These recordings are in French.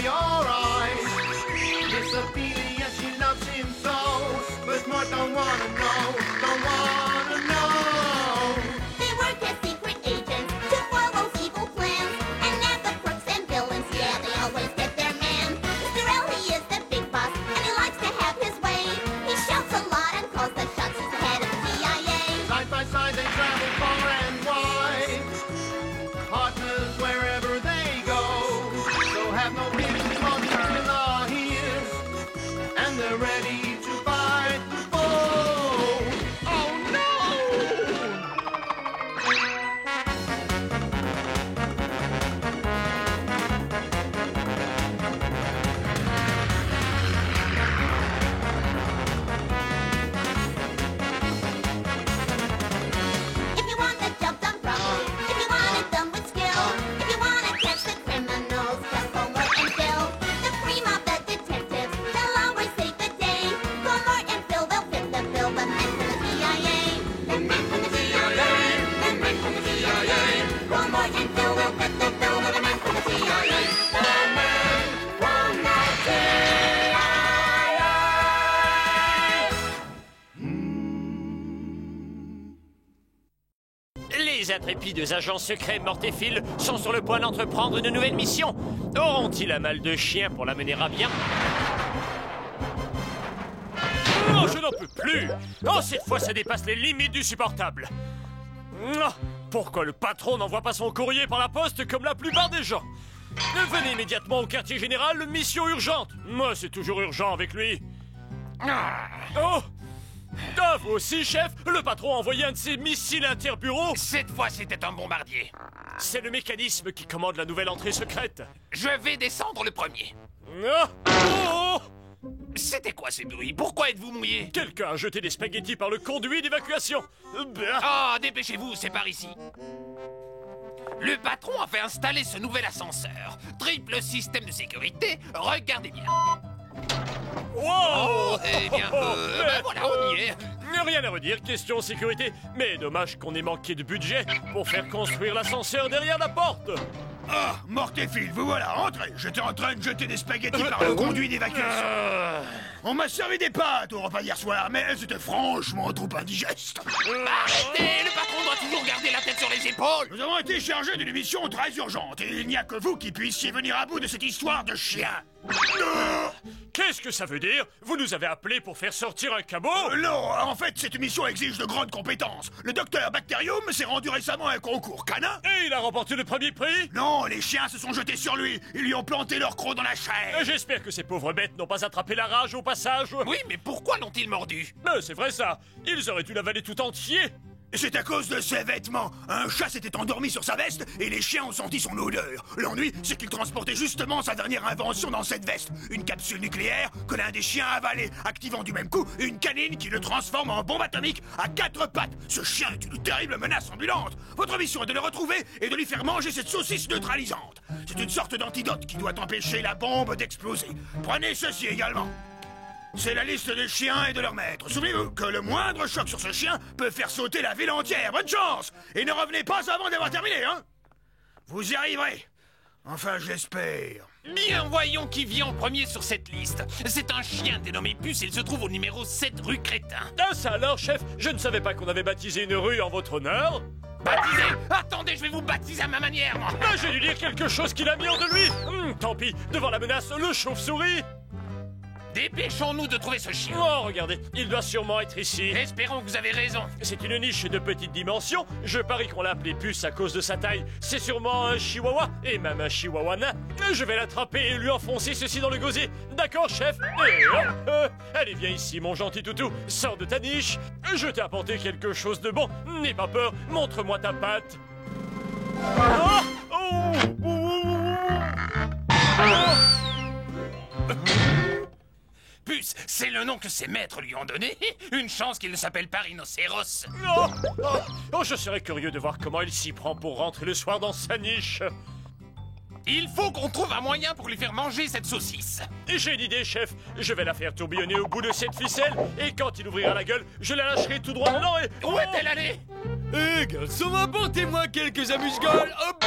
your eyes. Miss Ophelia, she loves him so, but Mort don't wanna know, don't wanna know. They work as secret agents to foil those evil plans, and as the crooks and villains, yeah, they always get their man. Mr. L, he is the big boss, and he likes to have his way. He shouts a lot and calls the shots as the head of the CIA. Side by side they travel far and wide, partners wherever they go. So have no fear, monsters in are here, and they're ready to fight the foe. Oh no! If you want the job done properly, if you want it done with skill, if you want to catch the criminals, just Colmort and Phil. The cream of the detectives, they'll always save the day. Colmort and Phil, they'll fit the bill, the men from the CIA. The men from the CIA, the men from the CIA. Colmort and Phil, they'll fit the bill, the men from the CIA. The men from the CIA. Les intrépides agents secrets Mortéphile sont sur le point d'entreprendre une nouvelle mission. Auront-ils un mal de chien pour la mener à bien? Oh, je n'en peux plus! Oh, cette fois, ça dépasse les limites du supportable. Oh, pourquoi le patron n'envoie pas son courrier par la poste comme la plupart des gens? Venez immédiatement au quartier général, mission urgente. Moi, c'est toujours urgent avec lui. Oh! Ah, vous aussi, chef? Le patron a envoyé un de ses missiles interbureaux. Cette fois, c'était un bombardier. C'est le mécanisme qui commande la nouvelle entrée secrète. Je vais descendre le premier. Ah! Oh! C'était quoi ces bruits? Pourquoi êtes-vous mouillé? Quelqu'un a jeté des spaghettis par le conduit d'évacuation. Ah, dépêchez-vous, c'est par ici. Le patron a fait installer ce nouvel ascenseur. Triple système de sécurité, regardez bien. Wow! Oh, eh bien, ben voilà, on y est. Rien à redire, question sécurité. Mais dommage qu'on ait manqué de budget pour faire construire l'ascenseur derrière la porte. Ah, Mortéphile, vous voilà, entrez. J'étais en train de jeter des spaghettis par le conduit d'évacuation. On m'a servi des pâtes au repas d'hier soir, mais elles étaient franchement trop indigestes. Arrêtez, le patron doit toujours garder la tête sur les épaules. Nous avons été chargés d'une mission très urgente, et il n'y a que vous qui puissiez venir à bout de cette histoire de chien. Qu'est-ce que ça veut dire? Vous nous avez appelés pour faire sortir un cabot? Non, en fait, cette mission exige de grandes compétences. Le docteur Bacterium s'est rendu récemment à un concours canin. Et il a remporté le premier prix? Non, les chiens se sont jetés sur lui. Ils lui ont planté leur croc dans la chair. J'espère que ces pauvres bêtes n'ont pas attrapé la rage au passage. Oui, mais pourquoi l'ont-ils mordu? C'est vrai ça. Ils auraient dû l'avaler tout entier. C'est à cause de ses vêtements. Un chat s'était endormi sur sa veste et les chiens ont senti son odeur. L'ennui, c'est qu'il transportait justement sa dernière invention dans cette veste. Une capsule nucléaire que l'un des chiens a avalée, activant du même coup une canine qui le transforme en bombe atomique à 4 pattes. Ce chien est une terrible menace ambulante. Votre mission est de le retrouver et de lui faire manger cette saucisse neutralisante. C'est une sorte d'antidote qui doit empêcher la bombe d'exploser. Prenez ceci également. C'est la liste des chiens et de leurs maîtres. Souvenez-vous que le moindre choc sur ce chien peut faire sauter la ville entière. Bonne chance! Et ne revenez pas avant d'avoir terminé, hein? Vous y arriverez. Enfin, j'espère. Bien, voyons qui vient en premier sur cette liste. C'est un chien dénommé Puce et il se trouve au numéro 7 rue Crétin. Ah ça alors, chef? Je ne savais pas qu'on avait baptisé une rue en votre honneur. Baptisé? Attendez, je vais vous baptiser à ma manière, moi. J'ai dû dire quelque chose qui l'a mis hors de lui. Tant pis, devant la menace, le chauve-souris. Dépêchons-nous de trouver ce chien. Oh, regardez, il doit sûrement être ici. Espérons que vous avez raison. C'est une niche de petite dimension. Je parie qu'on l'a appelé Puce à cause de sa taille. C'est sûrement un chihuahua, et même un chihuahua nain. Je vais l'attraper et lui enfoncer ceci dans le gosier. D'accord, chef? Allez, viens ici, mon gentil toutou. Sors de ta niche. Je t'ai apporté quelque chose de bon. N'aie pas peur, montre-moi ta patte. Puce, c'est le nom que ses maîtres lui ont donné. Une chance qu'il ne s'appelle pas Rhinocéros. Je serais curieux de voir comment il s'y prend pour rentrer le soir dans sa niche. Il faut qu'on trouve un moyen pour lui faire manger cette saucisse. J'ai une idée, chef. Je vais la faire tourbillonner au bout de cette ficelle, et quand il ouvrira la gueule, je la lâcherai tout droit dedans et... Où est-elle allée? Garçon, apportez-moi quelques amuse-gueules. Hop.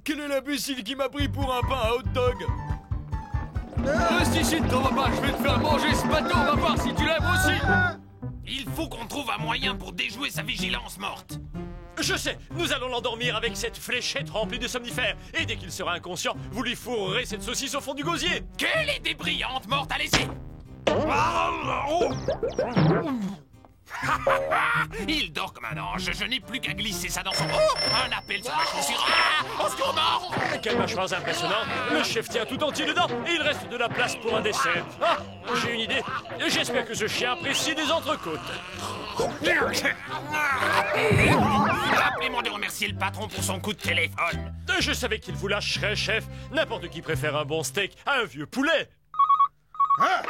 Quelle C'est l'imbécile qui m'a pris pour un pain à hot dog. Reste ici, ne t'en vas pas, je vais te faire manger ce bateau, on va voir si tu l'aimes aussi. Il faut qu'on trouve un moyen pour déjouer sa vigilance morte. Je sais, nous allons l'endormir avec cette fléchette remplie de somnifères. Et dès qu'il sera inconscient, vous lui fourrerez cette saucisse au fond du gosier. Quelle idée brillante, morte, allez-y. Il dort comme un ange, je n'ai plus qu'à glisser ça dans son... Oh, un appel sur ma chaussure. Au secours, mort. Quelle mâchoire impressionnante. Le chef tient tout entier dedans et il reste de la place pour un dessert. Ah, j'ai une idée. J'espère que ce chien apprécie des entrecôtes. Rappelez-moi de remercier le patron pour son coup de téléphone. Je savais qu'il vous lâcherait, chef. N'importe qui préfère un bon steak à un vieux poulet. Ah,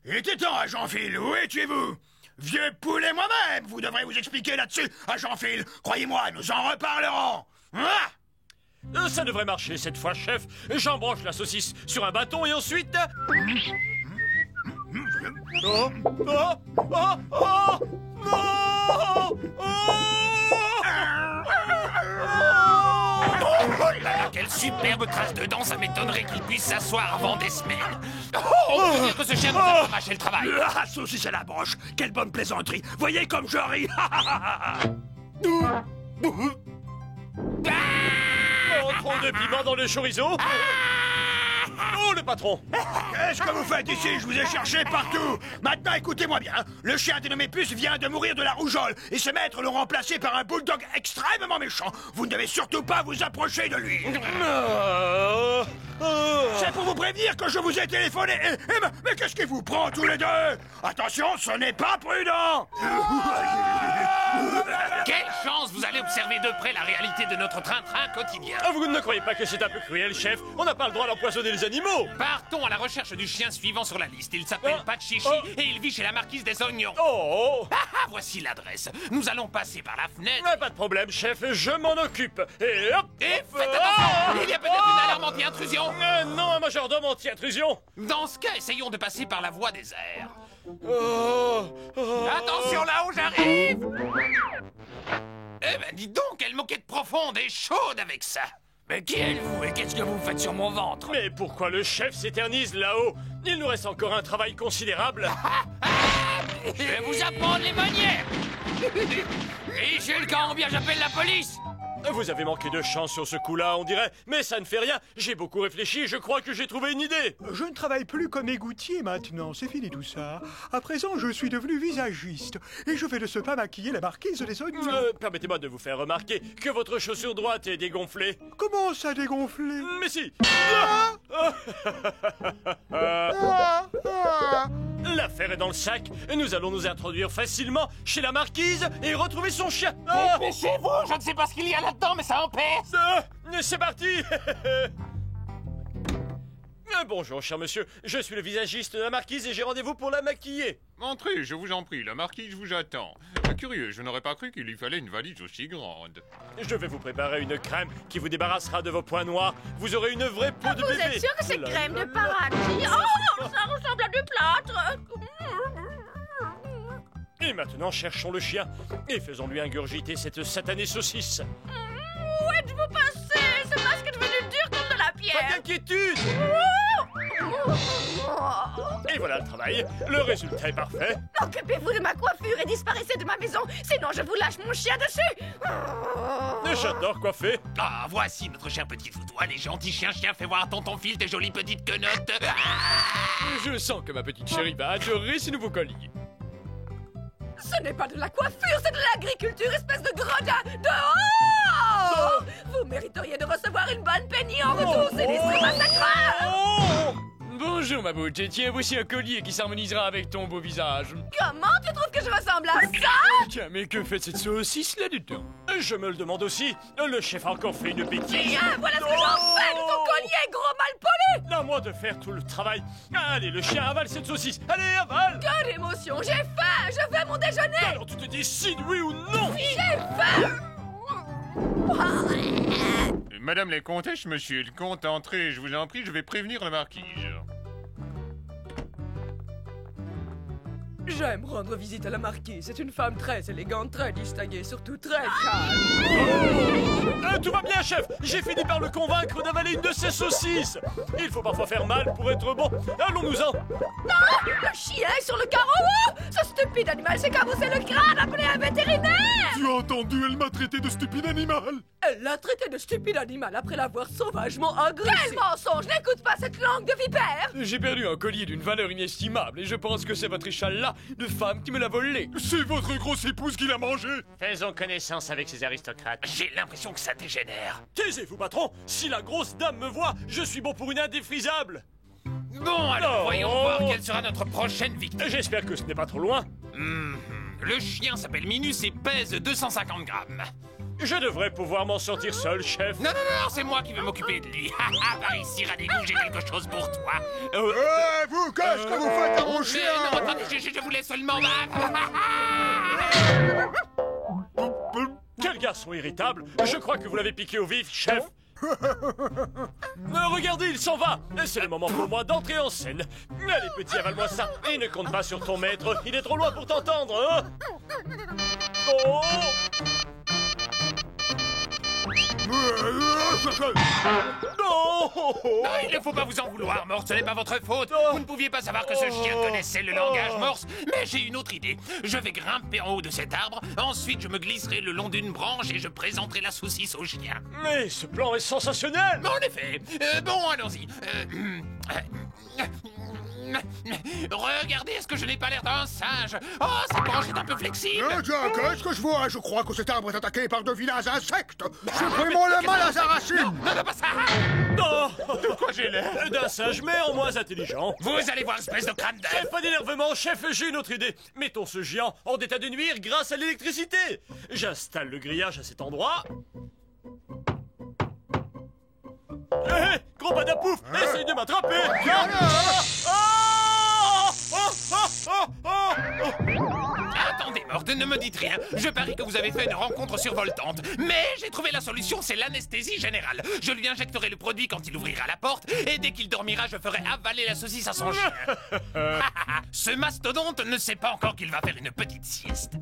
il était temps, agent Phil, où étiez-vous? Vieux poulet moi-même, vous devrez vous expliquer là-dessus, agent Phil. Croyez-moi, nous en reparlerons. Ah, Ça devrait marcher cette fois, chef. J'embranche la saucisse sur un bâton et ensuite... Oh, oh, oh, oh, non, Oh là là, quelle superbe trace de dents, ça m'étonnerait qu'il puisse s'asseoir avant des semaines. Oh, on peut dire que ce chien nous a arraché le travail. Ah, saucisse à la broche, quelle bonne plaisanterie. Voyez comme je ris. Oh, trop de piment dans le chorizo. Oh, le patron. Qu'est-ce que vous faites ici? Je vous ai cherché partout. Maintenant, écoutez-moi bien. Le chien dénommé Puce vient de mourir de la rougeole et ses maîtres l'ont remplacé par un bulldog extrêmement méchant. Vous ne devez surtout pas vous approcher de lui. C'est pour vous prévenir que je vous ai téléphoné. Mais qu'est-ce qui vous prend tous les deux? Attention, ce n'est pas prudent. Quelle chance, vous allez observer de près la réalité de notre train-train quotidien. Ah, vous ne croyez pas que c'est un peu cruel, chef? On n'a pas le droit d'empoisonner les animaux. Partons à la recherche du chien suivant sur la liste. Il s'appelle Pachichi et il vit chez la marquise des oignons. Oh, Ah, voici l'adresse. Nous allons passer par la fenêtre. pas de problème, chef, je m'en occupe. Et hop. Et faites attention, il y a peut-être une alarme anti-intrusion. Non, un majordome anti-intrusion. Dans ce cas, essayons de passer par la voie des airs. Oh. Attention là où j'arrive. Eh ben, dis donc, quelle moquette profonde et chaude avec ça. Mais qui êtes-vous et qu'est-ce que vous faites sur mon ventre? Mais pourquoi le chef s'éternise là-haut? Il nous reste encore un travail considérable. Je vais vous apprendre les manières. Et j'ai le cas, bien j'appelle la police. Vous avez manqué de chance sur ce coup-là, on dirait. Mais ça ne fait rien. J'ai beaucoup réfléchi et je crois que j'ai trouvé une idée. Je ne travaille plus comme égoutier maintenant, c'est fini tout ça. À présent, je suis devenu visagiste et je vais de ce pas maquiller la marquise des oignons. Permettez-moi de vous faire remarquer que votre chaussure droite est dégonflée. Comment ça dégonfler? Mais si. L'affaire est dans le sac. Nous allons nous introduire facilement chez la marquise et retrouver son chien. Dépêchez-vous, je ne sais pas ce qu'il y a là-dedans, mais ça empêche. C'est parti. Bonjour, cher monsieur. Je suis le visagiste de la marquise et j'ai rendez-vous pour la maquiller. Entrez, je vous en prie, la marquise vous attend. Curieux, je n'aurais pas cru qu'il lui fallait une valise aussi grande. Je vais vous préparer une crème qui vous débarrassera de vos points noirs. Vous aurez une vraie peau de bébé. Vous êtes sûr que c'est crème de paradis? Oh, ça ressemble à du plâtre. Et maintenant, cherchons le chien et faisons-lui ingurgiter cette satanée saucisse. Où êtes-vous passé? Ce masque est devenu dur comme de la Pas pierre. d'inquiétude. Et voilà le travail. Le résultat est parfait. Occupez-vous de ma coiffure et disparaissez de ma maison, sinon je vous lâche mon chien dessus. J'adore coiffer. Ah, voici notre cher petit foudou. Allez, gentil chien, fais voir à tonton Phil tes jolies petites quenottes. Je sens que ma petite chérie va adorer ce nouveau collier. Ce n'est pas de la coiffure, c'est de l'agriculture, espèce de gredin. Dehors! Vous mériteriez de recevoir une bonne penny en retour, c'est l'esprit massacreur. Bonjour ma beauté, tiens, voici un collier qui s'harmonisera avec ton beau visage. Comment tu trouves que je ressemble à ça? Tiens, mais que fait cette saucisse là-dedans? Je me le demande aussi. Le chef a encore fait une bêtise. Tiens, voilà ce que j'en fais de ton collier, gros mal poli. À moi de faire tout le travail. Allez, le chien avale cette saucisse. Allez, avale. Que d'émotion, j'ai faim, je veux mon déjeuner. Alors tu te décides oui ou non. J'ai faim. Madame la comtesse, monsieur le comte, entrez, je vous en prie, je vais prévenir la marquise. J'aime rendre visite à la marquise. C'est une femme très élégante, très distinguée, surtout très calme. Tout va bien, chef, j'ai fini par le convaincre d'avaler une de ces saucisses. Il faut parfois faire mal pour être bon. Allons-nous-en. Non, le chien est sur le carreau. Ce stupide animal s'est cabossé le crâne. Appelez un vétérinaire. Tu as entendu, elle m'a traité de stupide animal. Elle l'a traité de stupide animal après l'avoir sauvagement agressé. Quel mensonge! N'écoute pas cette langue de vipère. J'ai perdu un collier d'une valeur inestimable et je pense que c'est votre échelle-là de femme qui me l'a volé. C'est votre grosse épouse qui l'a mangé. Faisons connaissance avec ces aristocrates. J'ai l'impression que ça dégénère. Taisez-vous, patron. Si la grosse dame me voit, je suis bon pour une indéfrisable. Bon, alors Oh. voyons voir quelle sera notre prochaine victime. J'espère que ce n'est pas trop loin. Le chien s'appelle Minus et pèse 250 grammes. Je devrais pouvoir m'en sortir seul, chef. Non, c'est moi qui vais m'occuper de lui. Par ici, Radégou, j'ai quelque chose pour toi. Vous, qu'est-ce que vous faites à mon Mais chien? non, attendez, je voulais seulement... Quel garçon irritable. Je crois que vous l'avez piqué au vif, chef. Regardez, il s'en va. C'est le moment pour moi d'entrer en scène. Allez, petit, avale-moi ça. Et ne compte pas sur ton maître. Il est trop loin pour t'entendre. Hein. Oh. Non. Non, il ne faut pas vous en vouloir, Morse, ce n'est pas votre faute. Vous ne pouviez pas savoir que ce chien connaissait le langage Morse. Mais j'ai une autre idée. Je vais grimper en haut de cet arbre, ensuite je me glisserai le long d'une branche et je présenterai la saucisse au chien. Mais ce plan est sensationnel. En effet. Bon, allons-y. Regardez, est-ce que je n'ai pas l'air d'un singe? Oh, cette branche est un peu flexible. Qu'est-ce que je vois? Je crois que cet arbre est attaqué par de vilains insectes. Supprimons-le mal à sa racine. Non, pas ça. Oh. De quoi j'ai l'air? D'un singe, mais en moins intelligent. Vous allez voir, espèce de crâne d'œuf. Pas d'énervement, chef, j'ai une autre idée. Mettons ce géant hors d'état de nuire grâce à l'électricité. J'installe le grillage à cet endroit. Hé, gros badapouf, essaye de m'attraper. Attendez, Morte, ne me dites rien. Je parie que vous avez fait une rencontre survoltante. Mais j'ai trouvé la solution, c'est l'anesthésie générale. Je lui injecterai le produit quand il ouvrira la porte, et dès qu'il dormira, je ferai avaler la saucisse à son chien. Ce mastodonte ne sait pas encore qu'il va faire une petite sieste.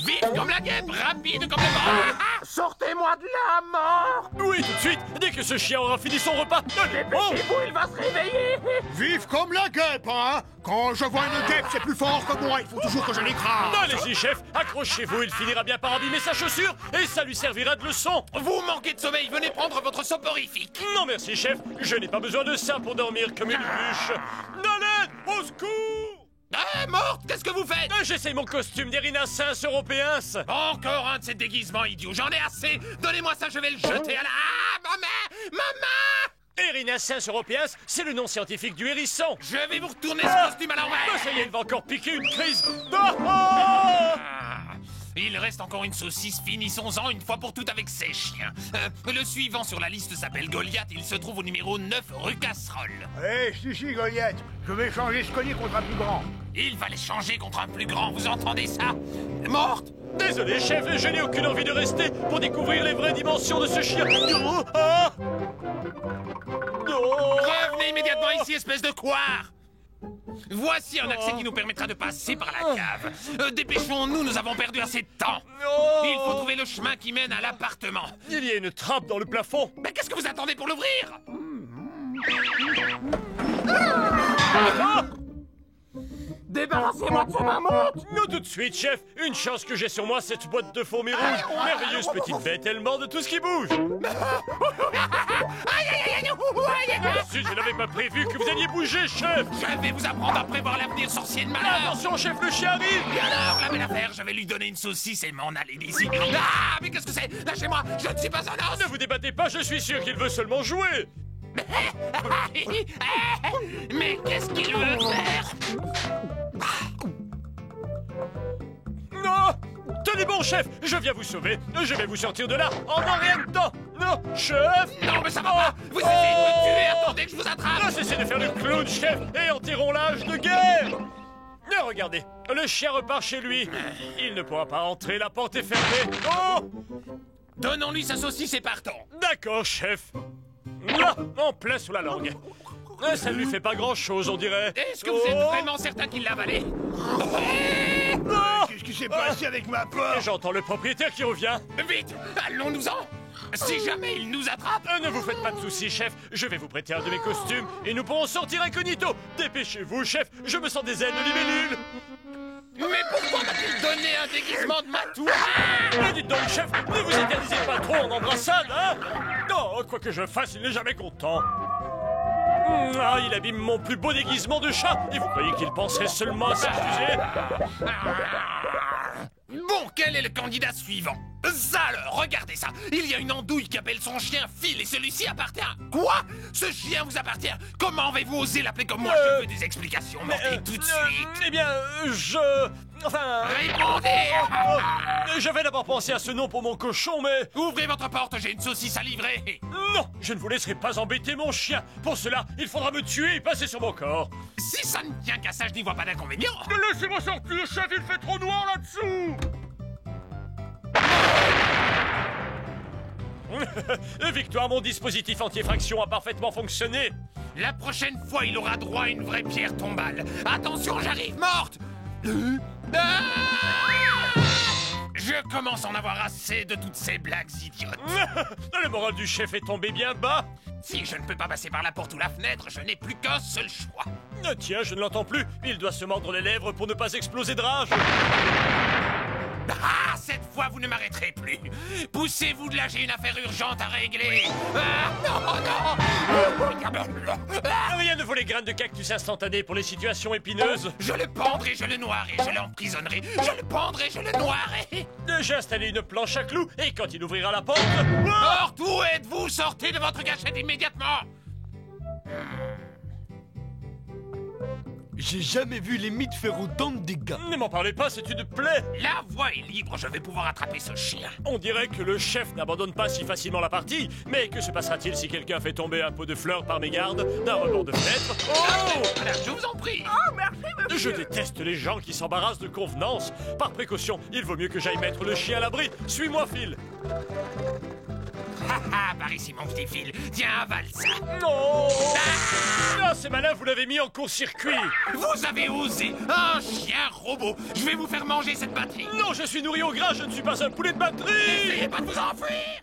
Vite comme la guêpe, rapide comme le vent. Sortez-moi de là, mort! Oui, tout de suite, dès que ce chien aura fini son repas. Oh. Dépêchez-vous, il va se réveiller! Vive comme la guêpe, hein? Quand je vois une guêpe, c'est plus fort que moi. Il faut toujours que je l'écrase. Allez-y, chef, accrochez-vous, il finira bien par abîmer sa chaussure et ça lui servira de leçon. Vous manquez de sommeil, venez prendre votre soporifique. Non, merci, chef, je n'ai pas besoin de ça pour dormir comme une bûche. Nolette, au secours! Ah, Morte, qu'est-ce que vous faites? J'essaye mon costume d'Erinacens européens. Encore un de ces déguisements idiots, j'en ai assez. Donnez-moi ça, je vais le jeter à la... Ah, maman! Erinacens européens, c'est le nom scientifique du hérisson. Je vais vous retourner ce costume à l'envers. Ça y est, il va encore piquer une crise. Il reste encore une saucisse, finissons-en une fois pour toutes avec ces chiens. Le suivant sur la liste s'appelle Goliath, il se trouve au numéro 9 rue Casserole. Si, Goliath, je vais changer ce collier contre un plus grand. Il va les changer contre un plus grand, vous entendez ça? Morte! Désolé, chef, je n'ai aucune envie de rester pour découvrir les vraies dimensions de ce chien. Revenez immédiatement ici, espèce de couard! Voici un accès qui nous permettra de passer par la cave. Dépêchons-nous, nous avons perdu assez de temps. Il faut trouver le chemin qui mène à l'appartement. Il y a une trappe dans le plafond. Mais qu'est-ce que vous attendez pour l'ouvrir? Débarrassez-moi de ce mammouth! Non, tout de suite, chef. Une chance que j'ai sur moi cette boîte de fourmis rouges. Merveilleuse petite bête, elle mord de tout ce qui bouge. Si je n'avais pas prévu que vous alliez bouger, chef. Je vais vous apprendre à prévoir l'avenir, sorcier de malheur. Attention, chef, le chien arrive. Et alors, la belle affaire, je vais lui donner une saucisse et m'en aller d'ici. Ah, mais qu'est-ce que c'est? Lâchez-moi, je ne suis pas un os. Ne vous débattez pas, je suis sûr qu'il veut seulement jouer. Mais qu'est-ce qu'il veut faire? Non! Tenez bon, chef, je viens vous sauver. Je vais vous sortir de là en un rien de temps. Non, chef! Non, mais ça va pas! Vous essayez de me tuer, attendez que je vous attrape! Cessez de faire le clown, chef, et enterrons l'âge de guerre! Regardez, le chien repart chez lui. Il ne pourra pas entrer, la porte est fermée. Oh! Donnons-lui sa saucisse et partons. D'accord, chef. Là, en plein sous la langue. Ça ne lui fait pas grand-chose, on dirait. Est-ce que vous êtes vraiment certain qu'il l'a avalé? Qu'est-ce qui s'est passé avec ma porte? J'entends le propriétaire qui revient. Vite, allons-nous-en. Si jamais il nous attrape... Ne vous faites pas de soucis, chef. Je vais vous prêter un de mes costumes et nous pourrons sortir incognito. Dépêchez-vous, chef. Je me sens des ailes de libellule. Mais pourquoi m'a-t-il donné un déguisement de matou? Mais dites donc, chef, ne vous éternisez pas trop en embrassade, hein? Non, quoi que je fasse, il n'est jamais content. Ah, il abîme mon plus beau déguisement de chat. Et vous croyez qu'il penserait seulement à s'excuser? Bon, quel est le candidat suivant? Ça alors, regardez ça. Il y a une andouille qui appelle son chien Phil et celui-ci appartient. Quoi? Ce chien vous appartient? Comment avez-vous osé l'appeler comme moi? Je veux des explications, Morty, tout de suite. Eh bien, Enfin... Répondez! J'avais d'abord pensé à ce nom pour mon cochon, mais... Ouvrez votre porte, j'ai une saucisse à livrer. Non, je ne vous laisserai pas embêter mon chien. Pour cela, il faudra me tuer et passer sur mon corps. Si ça ne tient qu'à ça, je n'y vois pas d'inconvénient. Laissez-moi sortir, chef, il fait trop noir là-dessous. Victoire, mon dispositif anti-effraction a parfaitement fonctionné. La prochaine fois, il aura droit à une vraie pierre tombale. Attention, j'arrive, Morte. Je commence à en avoir assez de toutes ces blagues idiotes. Le moral du chef est tombé bien bas. Si je ne peux pas passer par la porte ou la fenêtre, je n'ai plus qu'un seul choix. Tiens, je ne l'entends plus. Il doit se mordre les lèvres pour ne pas exploser de rage. Ah, cette fois, vous ne m'arrêterez plus. Poussez-vous de là, j'ai une affaire urgente à régler. Ah, non. Rien ne vaut les graines de cactus instantanées pour les situations épineuses. Je le pendrai, je le noierai, je l'emprisonnerai. Je le pendrai, je le noierai. J'ai installé une planche à clous et quand il ouvrira la porte... Morte, où êtes-vous? Sortez de votre cachette immédiatement. J'ai jamais vu les mythes faire autant de dégâts. Ne m'en parlez pas, c'est une plaie. La voie est libre, je vais pouvoir attraper ce chien. On dirait que le chef n'abandonne pas si facilement la partie. Mais que se passera-t-il si quelqu'un fait tomber un pot de fleurs par mégarde d'un rebord de fenêtre? Oh, madame, je vous en prie. Oh, merci, monsieur. Je déteste les gens qui s'embarrassent de convenance. Par précaution, il vaut mieux que j'aille mettre le chien à l'abri. Suis-moi, Phil. Par ici, mon petit Phil. Tiens, avale ça. Non. Ah, c'est malin, vous l'avez mis en court-circuit. Vous avez osé. Un chien robot. Je vais vous faire manger cette batterie. Non, je suis nourri au gras, je ne suis pas un poulet de batterie. N'essayez pas de vous enfuir.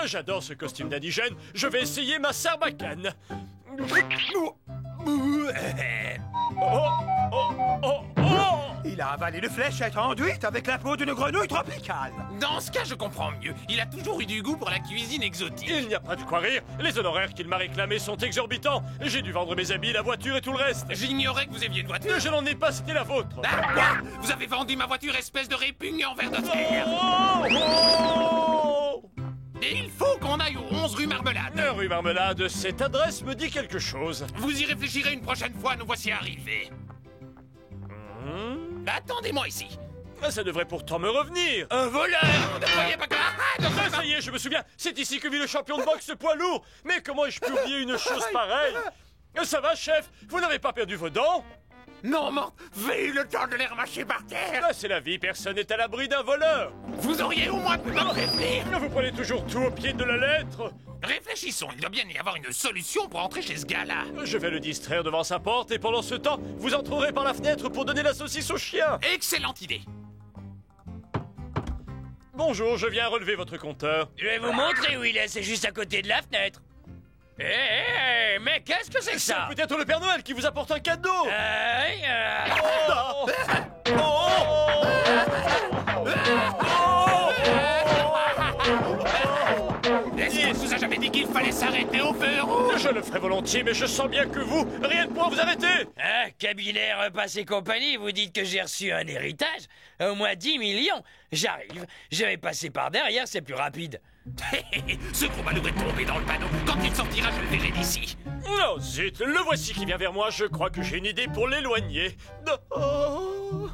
J'adore ce costume d'indigène. Je vais essayer ma sarbacane. Il a avalé une fléchette enduite avec la peau d'une grenouille tropicale. Dans ce cas, je comprends mieux. Il a toujours eu du goût pour la cuisine exotique. Il n'y a pas de quoi rire. Les honoraires qu'il m'a réclamés sont exorbitants. J'ai dû vendre mes habits, la voiture et tout le reste. J'ignorais que vous aviez une voiture. Je n'en ai pas, c'était la vôtre. Ah, quoi? Vous avez vendu ma voiture, espèce de répugnant ver de terre. Et il faut qu'on aille au 11 rue Marmelade. Rue Marmelade, cette adresse me dit quelque chose. Vous y réfléchirez une prochaine fois, nous voici arrivés. Attendez-moi ici. Ça devrait pourtant me revenir. Un voleur. Ne croyez pas que... Ça y est, je me souviens. C'est ici que vit le champion de boxe poids lourd. Mais comment ai-je pu oublier une chose pareille? Ça va, chef? Vous n'avez pas perdu vos dents? Non, Morte, j'ai eu le temps de les remâcher par terre. C'est la vie, personne n'est à l'abri d'un voleur. Vous auriez au moins pu me prévenir. Vous prenez toujours tout au pied de la lettre. Réfléchissons, il doit bien y avoir une solution pour entrer chez ce gars-là. Je vais le distraire devant sa porte et pendant ce temps, vous entrerez par la fenêtre pour donner la saucisse au chien. Excellente idée. Bonjour, je viens relever votre compteur. Je vais vous montrer où il est, c'est juste à côté de la fenêtre. Mais qu'est-ce que c'est que ça? C'est peut-être le Père Noël qui vous apporte un cadeau. Est-ce qu'on vous a jamais dit qu'il fallait s'arrêter au feu rouge? Je le ferai volontiers, mais je sens bien que vous, rien ne pourra vous arrêter. Cabinet Repas et compagnie, vous dites que j'ai reçu un héritage? Au moins 10 millions. J'arrive, je vais passer par derrière, c'est plus rapide. Ce gros ballot est tombé dans le panneau. Quand il sortira, je le verrai d'ici. Oh zut, le voici qui vient vers moi. Je crois que j'ai une idée pour l'éloigner. Oh.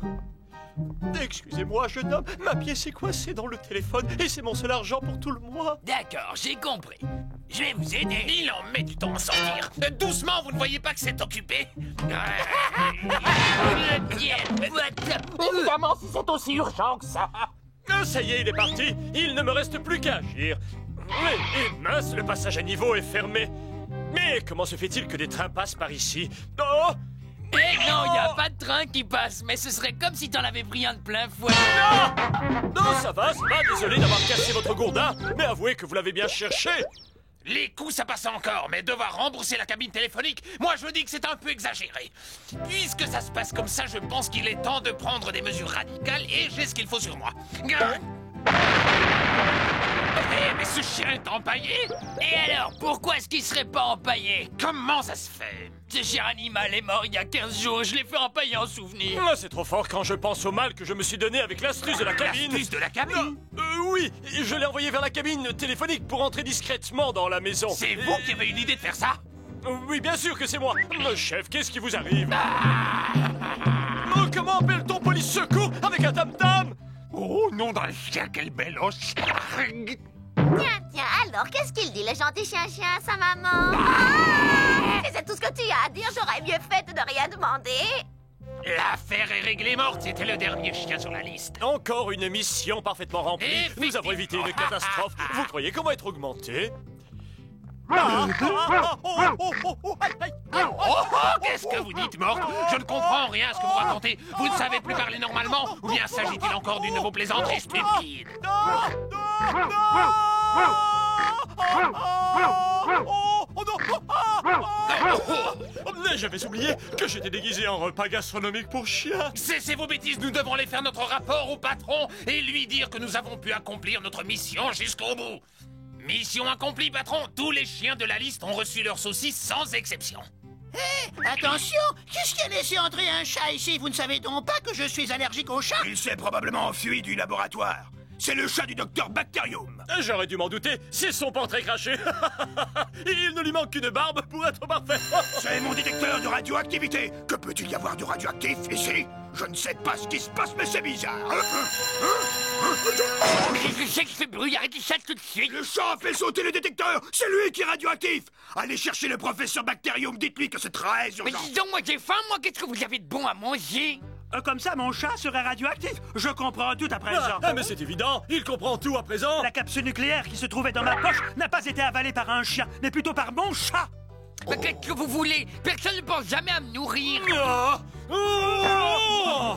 Excusez-moi, jeune homme, ma pièce est coincée dans le téléphone et c'est mon seul argent pour tout le mois. D'accord, j'ai compris. Je vais vous aider. Il en met du temps à sortir. Doucement, vous ne voyez pas que c'est occupé? Évidemment, si c'est aussi urgent que ça. Ça y est, il est parti. Il ne me reste plus qu'à agir. Et mince, le passage à niveau est fermé. Mais comment se fait-il que des trains passent par ici? Oh! Eh non, y a pas de train qui passe, mais ce serait comme si t'en avais pris un de plein fouet. Non, ça va, désolé d'avoir cassé votre gourdin, mais avouez que vous l'avez bien cherché. Les coups, ça passe encore, mais devoir rembourser la cabine téléphonique, moi je dis que c'est un peu exagéré. Puisque ça se passe comme ça, je pense qu'il est temps de prendre des mesures radicales et j'ai ce qu'il faut sur moi. Mais ce chien est empaillé. Et alors, pourquoi est-ce qu'il serait pas empaillé? Comment ça se fait? Ce cher animal est mort il y a 15 jours, je l'ai fait empailler en souvenir. Ah, c'est trop fort quand je pense au mal que je me suis donné avec l'astuce de la cabine. L'astuce de la cabine? Oui, je l'ai envoyé vers la cabine téléphonique pour entrer discrètement dans la maison. C'est vous qui avez eu l'idée de faire ça? Oui, bien sûr que c'est moi. Chef, qu'est-ce qui vous arrive? Oh, comment appelle-t-on police secours avec un tam-tam? Oh, nom d'un chien, quelle belle os! Tiens, alors, qu'est-ce qu'il dit, le gentil chien à sa maman? Ah! Si c'est tout ce que tu as à dire, j'aurais mieux fait de ne rien demander. L'affaire est réglée morte, c'était le dernier chien sur la liste. Encore une mission parfaitement remplie. Nous avons évité une catastrophe. Vous croyez qu'on va être augmenté? Qu'est-ce que vous dites, morte? Je ne comprends rien à ce que vous racontez. Vous ne savez plus parler normalement? Ou bien s'agit-il encore d'une de vos plaisanteries stupides? Mais j'avais oublié que j'étais déguisé en repas gastronomique pour chiens. Cessez vos bêtises, nous devons aller faire notre rapport au patron et lui dire que nous avons pu accomplir notre mission jusqu'au bout. Mission accomplie, patron. Tous les chiens de la liste ont reçu leur saucisse sans exception. Hé, attention! Qu'est-ce qui a laissé entrer un chat ici? Vous ne savez donc pas que je suis allergique aux chats? Il s'est probablement enfui du laboratoire. C'est le chat du docteur Bacterium. J'aurais dû m'en douter, c'est son portrait craché. Il ne lui manque qu'une barbe pour être parfait. C'est mon détecteur de radioactivité. Que peut-il y avoir de radioactif ici? Je ne sais pas ce qui se passe, mais c'est bizarre. Qu'est-ce que c'est que ce bruit? Arrêtez ça tout de suite. Le chat a fait sauter le détecteur. C'est lui qui est radioactif. Allez chercher le professeur Bacterium. Dites-lui que c'est très urgent. Mais dis donc, moi j'ai faim, moi. Qu'est-ce que vous avez de bon à manger? Comme ça, mon chat serait radioactif. Je comprends tout à présent. Mais c'est évident, il comprend tout à présent. La capsule nucléaire qui se trouvait dans ma poche n'a pas été avalée par un chien, mais plutôt par mon chat. Mais qu'est-ce que vous voulez? Personne ne pense jamais à me nourrir.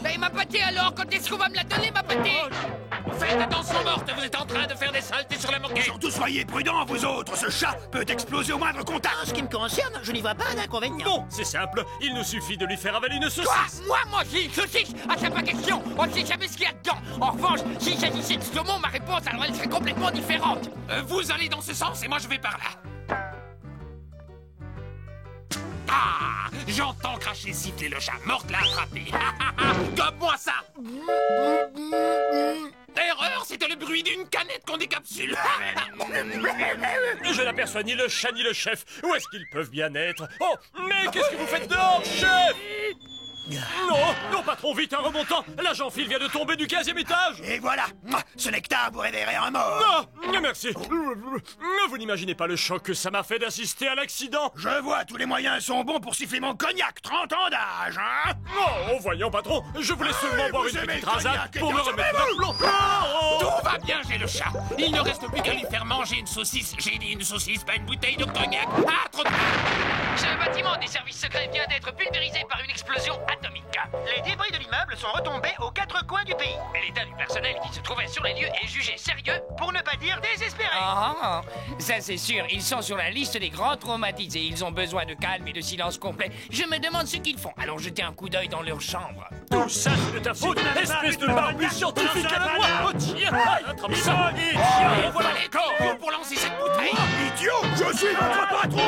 Mais ma pâtée alors, quand est-ce qu'on va me la donner, ma pâtée? Faites attention, morte, vous êtes en train de faire des saletés sur la moquette. Surtout soyez prudents, vous autres. Ce chat peut exploser au moindre contact. En ce qui me concerne, je n'y vois pas d'inconvénient. Bon, c'est simple, il nous suffit de lui faire avaler une saucisse. Quoi? Moi, j'ai une saucisse? Ah, c'est pas question. On ne sait jamais ce qu'il y a dedans. En revanche, s'il s'agissait de saumon, ma réponse, alors elle serait complètement différente. Vous allez dans ce sens et moi je vais par là. Ah! J'entends cracher siffler le chat. Morte l'a attrapé. Gobe-moi ça! Erreur, c'était le bruit d'une canette qu'on décapsule. Je n'aperçois ni le chat ni le chef. Où est-ce qu'ils peuvent bien être? Oh, mais qu'est-ce que vous faites dehors, chef? Non, pas trop vite, un remontant. L'agent Phil vient de tomber du 15e étage. Et voilà, ce nectar vous réveillerait un mort. Non, merci. Vous n'imaginez pas le choc que ça m'a fait d'assister à l'accident. Je vois, tous les moyens sont bons pour siffler mon cognac. 30 ans d'âge, hein? Oh, voyons, patron, je voulais seulement boire une petite rasade pour me remettre d'aplomb. Tout va bien, j'ai le chat. Il ne reste plus qu'à lui faire manger une saucisse. J'ai dit une saucisse, pas une bouteille de cognac. Ah, trop de... Ce bâtiment des services secrets vient d'être pulvérisé par une explosion atomique. Les débris de l'immeuble sont retombés aux 4 coins du pays. Et l'état du personnel qui se trouvait sur les lieux est jugé sérieux. Pour ne pas dire désespéré. Ah, ça c'est sûr, ils sont sur la liste des grands traumatisés. Ils ont besoin de calme et de silence complet. Je me demande ce qu'ils font. Allons jeter un coup d'œil dans leur chambre. Tout ça, c'est de ta faute, espèce de barbu scientifique à la voix. Oh, tiens, attrape ça. Voilà les corps pour lancer cette bouteille. Idiot, je suis votre patron.